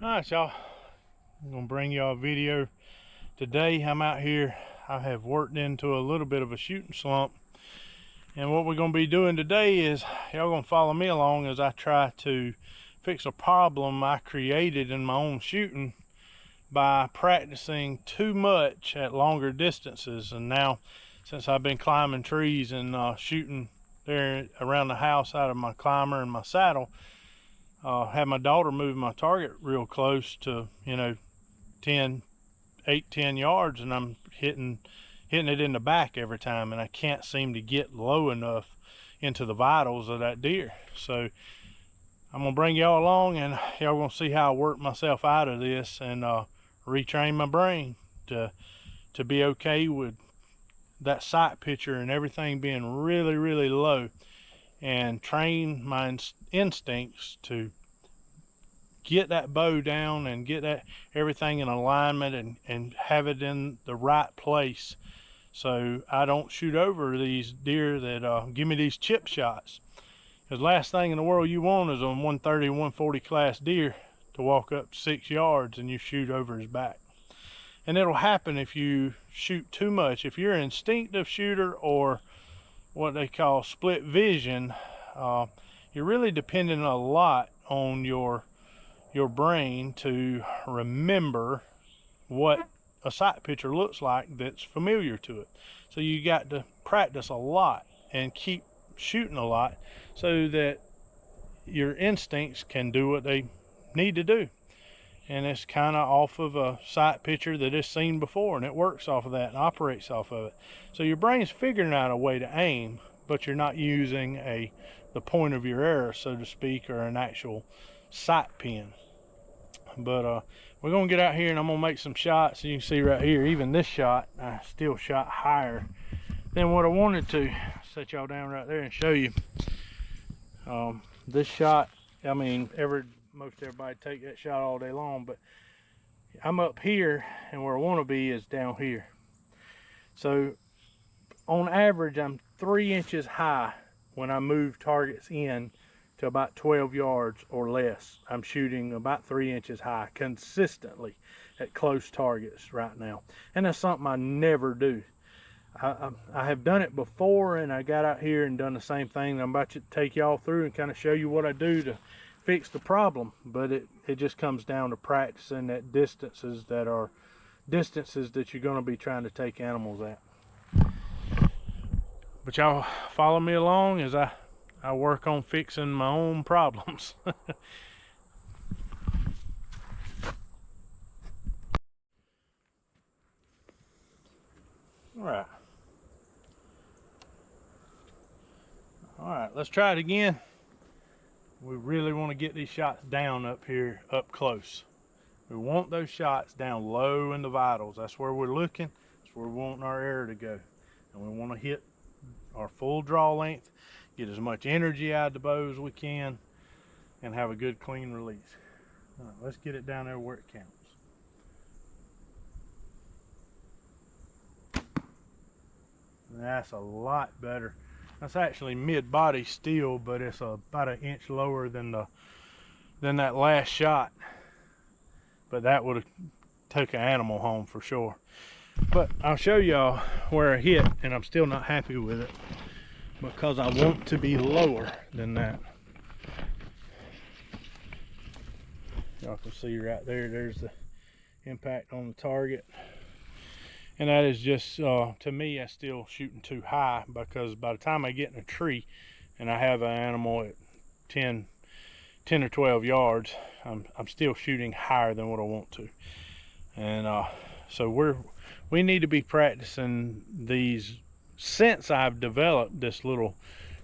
Alright, y'all, I'm gonna bring y'all a video today. I'm out here. I have worked into a little bit of a shooting slump, and what we're gonna be doing today is y'all gonna follow me along as I try to fix a problem I created in my own shooting by practicing too much at longer distances. And now, since I've been climbing trees and shooting there around the house out of my climber and my saddle, had my daughter move my target real close to 10 yards, and I'm hitting it in the back every time, and I can't seem to get low enough into the vitals of that deer. So I'm gonna bring y'all along, and y'all gonna see how I work myself out of this and retrain my brain to be okay with that sight picture and everything being really low, and train my instincts to get that bow down and get that everything in alignment and have it in the right place, so I don't shoot over these deer that give me these chip shots. Because last thing in the world you want is a 130, 140 class deer to walk up 6 yards and you shoot over his back. And it'll happen if you shoot too much. If you're an instinctive shooter or what they call split vision, you're really depending a lot on your brain to remember what a sight picture looks like that's familiar to it. So you got to practice a lot and keep shooting a lot so that your instincts can do what they need to do. And it's kind of off of a sight picture that it's seen before, and it works off of that and operates off of it. So your brain's figuring out a way to aim, but you're not using the point of your arrow, so to speak, or an actual sight pin. But we're gonna get out here and I'm gonna make some shots. You can see right here, even this shot, I still shot higher than what I wanted to. Set y'all down right there and show you. This shot, I mean, most everybody take that shot all day long, but I'm up here, and where I want to be is down here. So on average, I'm 3 inches high when I move targets in to about 12 yards or less. I'm shooting about 3 inches high consistently at close targets right now, and that's something I never do. I have done it before, and I got out here and done the same thing. I'm about to take y'all through and kind of show you what I do to fix the problem, but it just comes down to practicing at distances that you're going to be trying to take animals at. But y'all follow me along as I work on fixing my own problems. All right, let's try it again. We really want to get these shots down up here, up close. We want those shots down low in the vitals. That's where we're looking. That's where we want our arrow to go. And we want to hit our full draw length, get as much energy out of the bow as we can, and have a good clean release. All right, let's get it down there where it counts. That's a lot better. That's actually mid-body still, but it's about 1 inch lower than that last shot. But that would have took an animal home for sure. But I'll show y'all where I hit, and I'm still not happy with it because I want to be lower than that. Y'all can see right there, there's the impact on the target. And that is just, to me, that's still shooting too high, because by the time I get in a tree and I have an animal at 10 or 12 yards, I'm still shooting higher than what I want to. And so we need to be practicing these. Since I've developed this little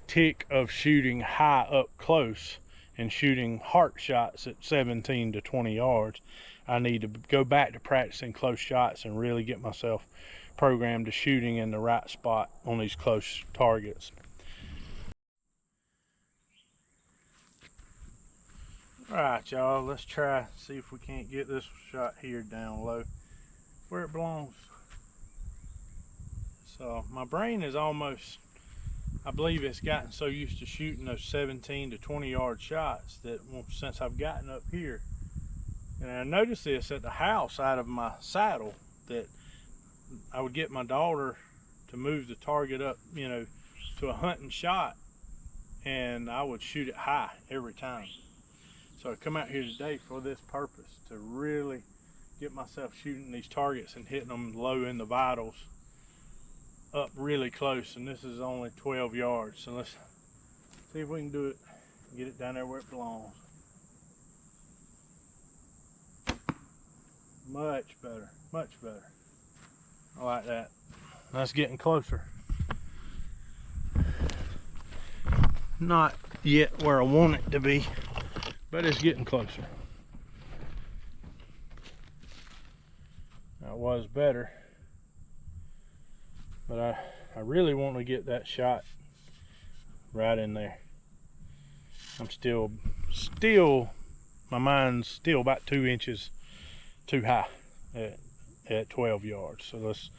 tick of shooting high up close and shooting heart shots at 17 to 20 yards, I need to go back to practicing close shots and really get myself programmed to shooting in the right spot on these close targets. All right, y'all, let's try, see if we can't get this shot here down low where it belongs. So my brain is almost, I believe it's gotten so used to shooting those 17 to 20 yard shots that since I've gotten up here And I noticed this at the house out of my saddle, that I would get my daughter to move the target up, you know, to a hunting shot, and I would shoot it high every time. So I come out here today for this purpose, to really get myself shooting these targets and hitting them low in the vitals up really close. And this is only 12 yards, so let's see if we can do it and get it down there where it belongs. Much better, much better. I like that. That's getting closer. Not yet where I want it to be, but it's getting closer. That was better, but I really want to get that shot right in there. I'm still, my mind's still about 2 inches too high at 12 yards. So let's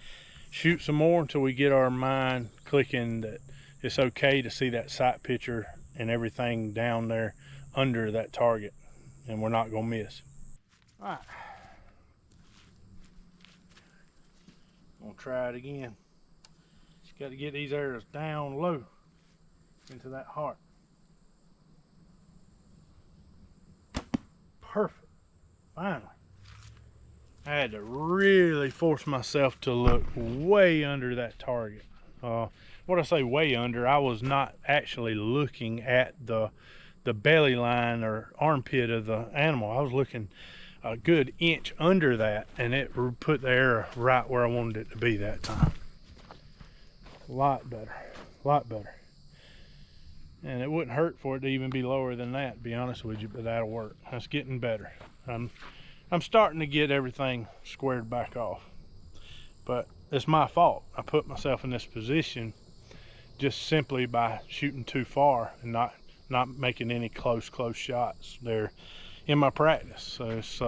shoot some more until we get our mind clicking that it's okay to see that sight picture and everything down there under that target, and we're not gonna miss. All right, I'm gonna try it again. Just got to get these arrows down low into that heart. Perfect. Finally. I had to really force myself to look way under that target. What I say way under, I was not actually looking at the belly line or armpit of the animal. I was looking a good inch under that, and it put the arrow right where I wanted it to be that time. A lot better, a lot better. And it wouldn't hurt for it to even be lower than that, to be honest with you, but that'll work. That's getting better. I'm starting to get everything squared back off, but it's my fault. I put myself in this position just simply by shooting too far and not making any close shots there in my practice. So it's,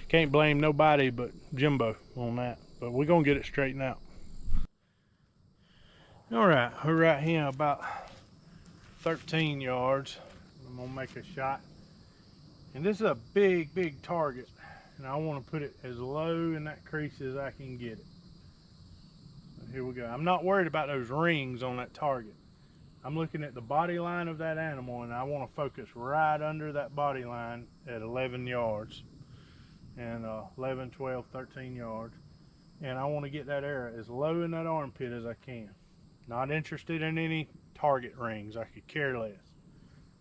can't blame nobody but Jimbo on that, but we're gonna get it straightened out. All right, we're right here about 13 yards. I'm gonna make a shot, and this is a big target, and I want to put it as low in that crease as I can get it. So here we go. I'm not worried about those rings on that target. I'm looking at the body line of that animal, and I want to focus right under that body line at 11 yards, and 11, 12, 13 yards, and I want to get that arrow as low in that armpit as I can. Not interested in any target rings. I could care less.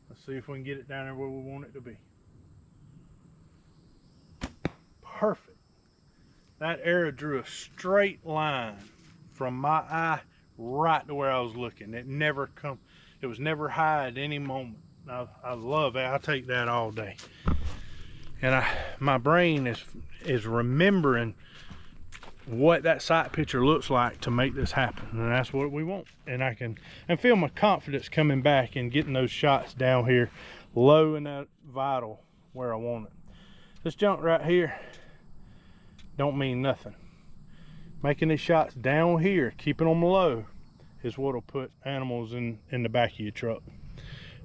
Let's see if we can get it down there where we want it to be. Perfect. That arrow drew a straight line from my eye right to where I was looking. It was never high at any moment. I love it. I take that all day. And my brain is remembering what that sight picture looks like to make this happen, and that's what we want. And I can feel my confidence coming back and getting those shots down here low in that vital where I want it. This junk right here don't mean nothing. Making these shots down here, keeping them low, is what will put animals in the back of your truck,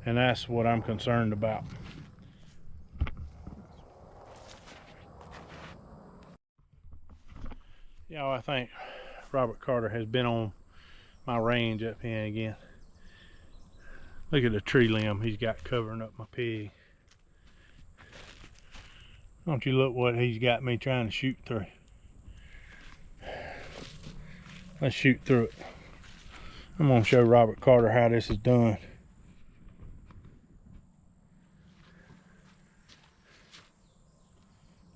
and that's what I'm concerned about. You know, I think Robert Carter has been on my range up here again. Look at the tree limb he's got covering up my pig. Don't you look what he's got me trying to shoot through. Let's shoot through it. I'm gonna show Robert Carter how this is done.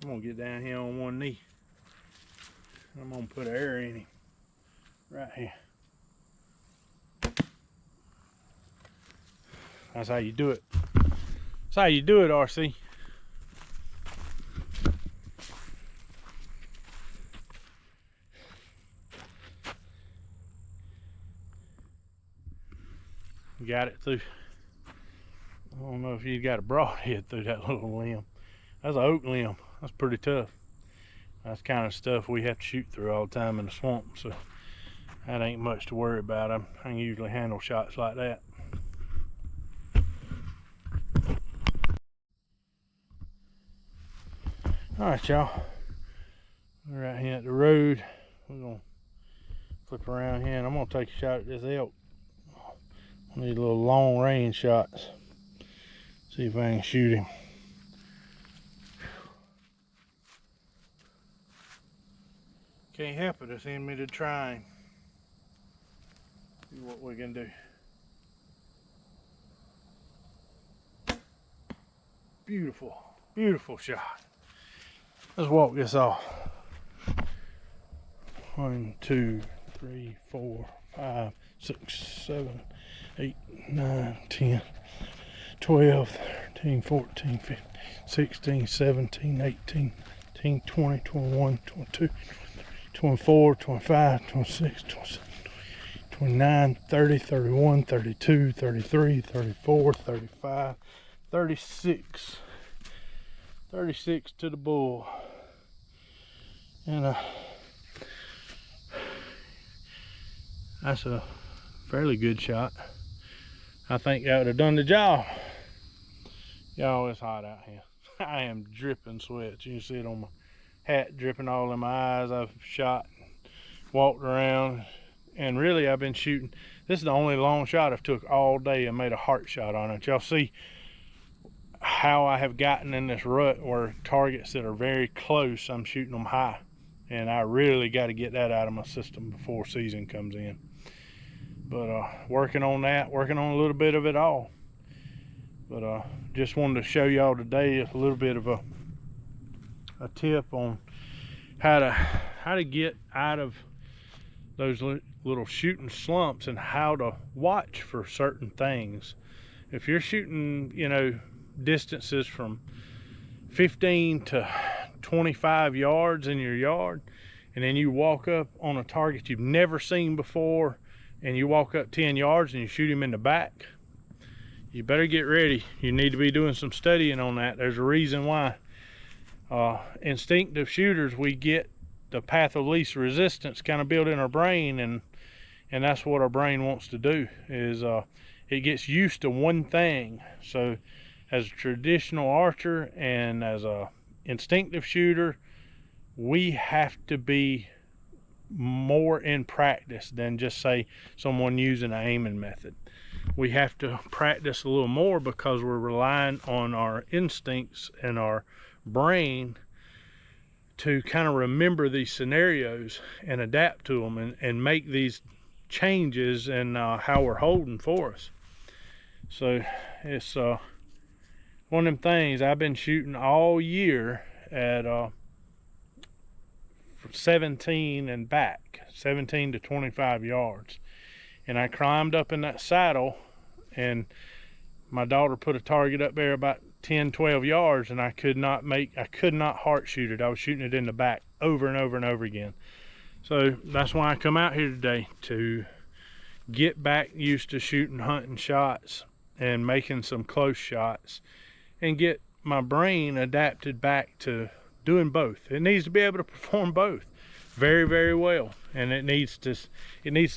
I'm gonna get down here on one knee. I'm gonna put an arrow in him right here. That's how you do it. That's how you do it, RC. Got it through. I don't know if you got a broadhead through that little limb. That's an oak limb. That's pretty tough. That's kind of stuff we have to shoot through all the time in the swamp, so that ain't much to worry about. I can usually handle shots like that. All right, y'all. We're right here at the road. We're gonna flip around here and I'm gonna take a shot at this elk. I need a little long range shots. See if I can shoot him. Can't help it, it's in me to try him. See what we can do. Beautiful, beautiful shot. Let's walk this off. 1, 2, 3, 4, 5, 6, 7, 8, 9, 10, 12, 13, 14, 15, 16, 17, 18, 19, 20, 21, 22, 24, 25, 26, 27, 29, 30, 31, 32, 33, 34, 35, 36. 36 to the bull. And that's a fairly good shot. I think that would have done the job. Y'all, it's hot out here. I am dripping sweat. You can see it on my hat dripping all in my eyes. I've shot, walked around, and really I've been shooting. This is the only long shot I've took all day and made a heart shot on it. Y'all see how I have gotten in this rut where targets that are very close, I'm shooting them high. And I really got to get that out of my system before season comes in. But working on that, working on a little bit of it all. But just wanted to show y'all today a little bit of a tip on how to get out of those little shooting slumps and how to watch for certain things. If you're shooting, you know, distances from 15 to 25 yards in your yard, and then you walk up on a target you've never seen before, and you walk up 10 yards and you shoot him in the back, you better get ready. You need to be doing some studying on that. There's a reason why instinctive shooters, we get the path of least resistance kind of built in our brain, and that's what our brain wants to do, is it gets used to one thing. So as a traditional archer and as a instinctive shooter, we have to be more in practice than just say someone using an aiming method. We have to practice a little more because we're relying on our instincts and our brain to kind of remember these scenarios and adapt to them and make these changes in how we're holding for us. So it's one of them things. I've been shooting all year at 17 and back, 17 to 25 yards. And I climbed up in that saddle, and my daughter put a target up there about 10, 12 yards, and I could not heart shoot it. I was shooting it in the back over and over and over again. So that's why I come out here today, to get back used to shooting hunting shots and making some close shots, and get my brain adapted back to doing both. It needs to be able to perform both very, very well, and it needs to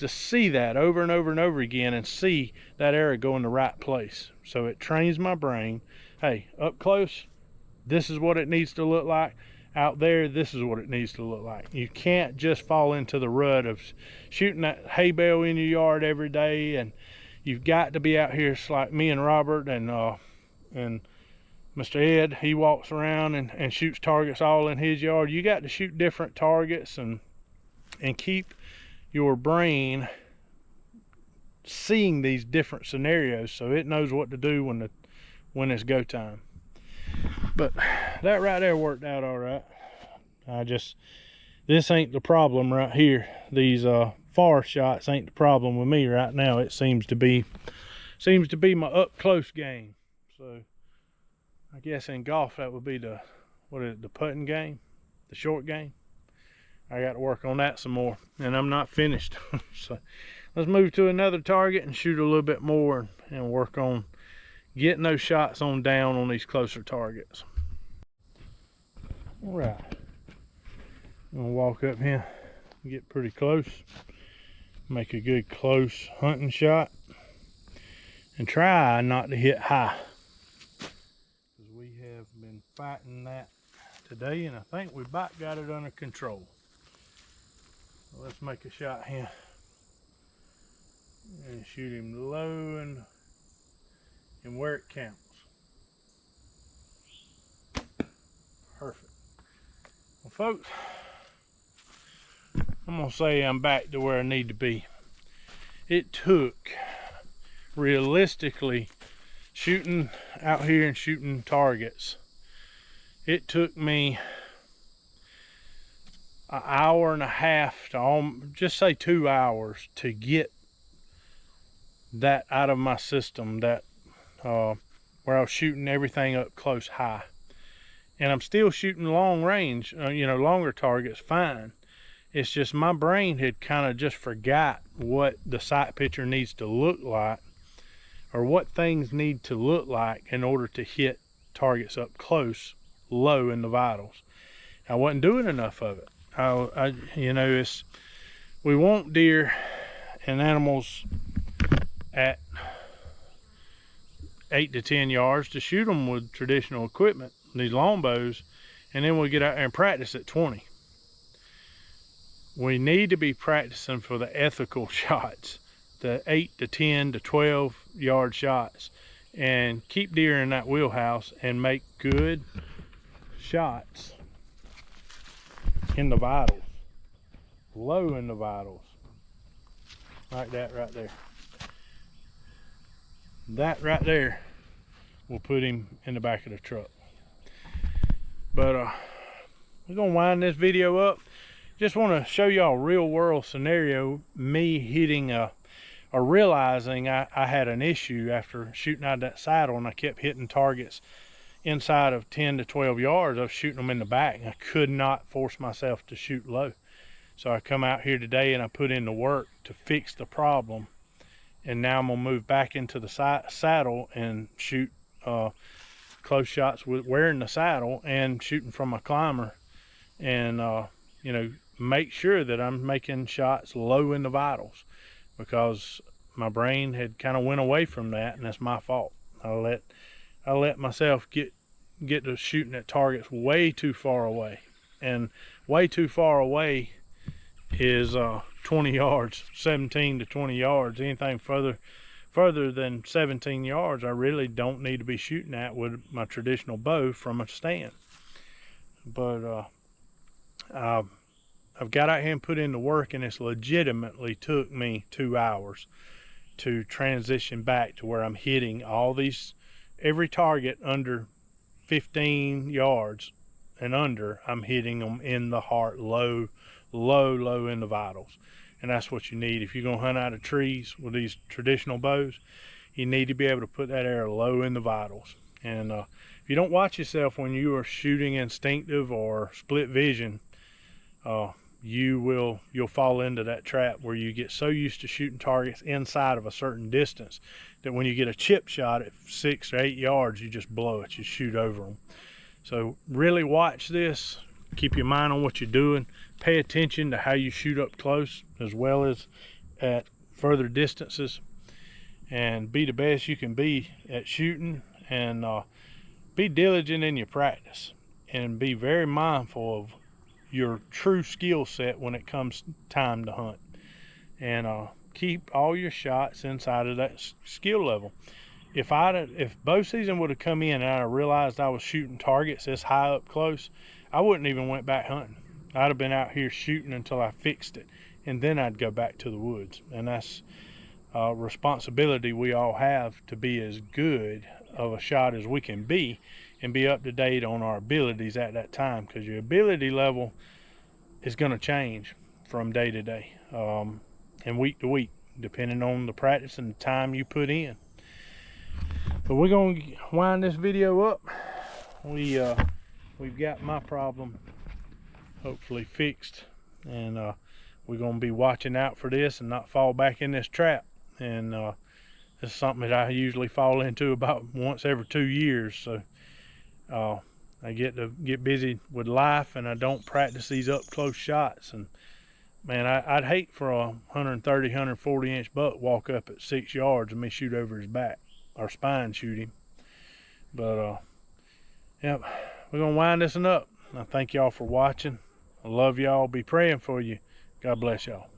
see that over and over and over again, and see that arrow go in the right place. So it trains my brain, hey, up close, this is what it needs to look like. Out there, this is what it needs to look like. You can't just fall into the rut of shooting that hay bale in your yard every day, and you've got to be out here. It's like me and Robert and Mr. Ed, he walks around and shoots targets all in his yard. You got to shoot different targets and keep your brain seeing these different scenarios so it knows what to do when it's go time. But that right there worked out all right. This ain't the problem right here. These far shots ain't the problem with me right now. It seems to be my up close game. So I guess in golf that would be the putting game, the short game. I got to work on that some more, and I'm not finished. So let's move to another target and shoot a little bit more and work on getting those shots on down on these closer targets. All right, I'm gonna walk up here, get pretty close, make a good close hunting shot, and try not to hit high, because we have been fighting that today, and I think we about got it under control. So let's make a shot here and shoot him low and where it counts. Perfect. Well, folks, I'm gonna say I'm back to where I need to be. It took, realistically, shooting out here and shooting targets, it took me an hour and a half to just say 2 hours to get that out of my system, that where I was shooting everything up close high. And I'm still shooting long range, longer targets fine. It's just my brain had kind of just forgot what the sight picture needs to look like, or what things need to look like in order to hit targets up close, low in the vitals. I wasn't doing enough of it. We want deer and animals at 8 to 10 yards to shoot them with traditional equipment, these longbows, and then we get out there and practice at 20. We need to be practicing for the ethical shots, the 8 to 10 to 12 yard shots, and keep deer in that wheelhouse and make good shots in the vitals, low in the vitals, like that right there. That right there will put him in the back of the truck. But we're gonna wind this video up. Just want to show y'all a real world scenario, me hitting or realizing I had an issue after shooting out of that saddle, and I kept hitting targets inside of 10 to 12 yards. I was shooting them in the back, and I could not force myself to shoot low. So I come out here today and I put in the work to fix the problem, and now I'm gonna move back into the saddle and shoot close shots with wearing the saddle and shooting from a climber, and make sure that I'm making shots low in the vitals, because my brain had kind of went away from that, and that's my fault. I let myself get to shooting at targets way too far away, and way too far away is 20 yards, 17 to 20 yards. Anything further than 17 yards, I really don't need to be shooting at with my traditional bow from a stand. But I've got out here and put in the work, and it's legitimately took me 2 hours to transition back to where I'm hitting every target under 15 yards and under, I'm hitting them in the heart, low in the vitals. And that's what you need. If you're gonna hunt out of trees with these traditional bows, you need to be able to put that arrow low in the vitals. And if you don't watch yourself when you are shooting instinctive or split vision, you'll fall into that trap where you get so used to shooting targets inside of a certain distance that when you get a chip shot at 6 or 8 yards, you just blow it, you shoot over them. So really watch this, keep your mind on what you're doing, pay attention to how you shoot up close as well as at further distances, and be the best you can be at shooting, and be diligent in your practice, and be very mindful of your true skill set when it comes time to hunt, and keep all your shots inside of that skill level. If bow season would have come in and I realized I was shooting targets this high up close, I wouldn't even went back hunting. I'd have been out here shooting until I fixed it, and then I'd go back to the woods. And that's a responsibility we all have, to be as good of a shot as we can be and be up to date on our abilities at that time, because your ability level is going to change from day to day and week to week, depending on the practice and the time you put in. But we're going to wind this video up. We've got my problem hopefully fixed, and we're going to be watching out for this and not fall back in this trap. And it's something that I usually fall into about once every 2 years. So I get busy with life, and I don't practice these up close shots. And man, I'd hate for a 130, 140 inch buck walk up at 6 yards and me shoot over his back or spine shoot him. But yeah, we're gonna wind this one up. I thank y'all for watching. I love y'all. Be praying for you. God bless y'all.